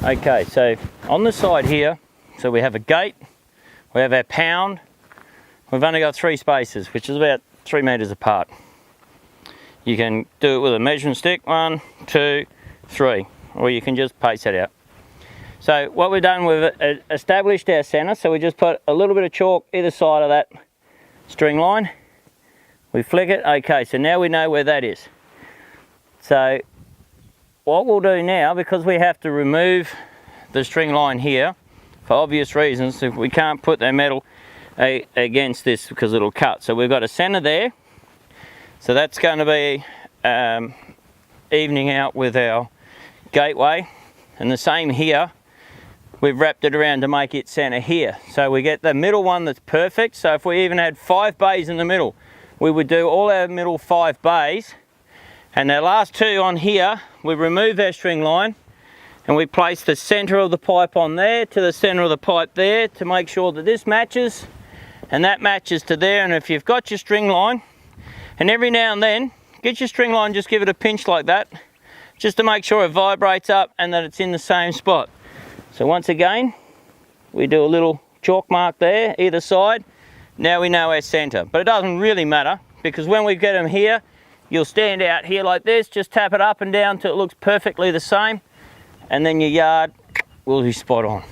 Okay, so on the side here, so we have a gate, we have our pound. We've only got 3 spaces, which is about 3 metres apart. You can do it with a measuring stick, 1, 2, 3, or you can just pace it out. So what we've done, we've established our centre, so we just put a little bit of chalk either side of that string line. We flick it, okay, so now we know where that is. So what we'll do now, because we have to remove the string line here, for obvious reasons, if we can't put the metal against this because it'll cut. So we've got a centre there, so that's going to be evening out with our gateway, and the same here. We've wrapped it around to make it centre here. So we get the middle one that's perfect. So if we even had 5 bays in the middle, we would do all our middle 5 bays. And our last 2 on here, we remove our string line and we place the centre of the pipe on there to the centre of the pipe there to make sure that this matches and that matches to there. And if you've got your string line, and every now and then, get your string line, just give it a pinch like that, just to make sure it vibrates up and that it's in the same spot. So once again, we do a little chalk mark there, either side. Now we know our centre, but it doesn't really matter because when we get them here, you'll stand out here like this, just tap it up and down till it looks perfectly the same, and then your yard will be spot on.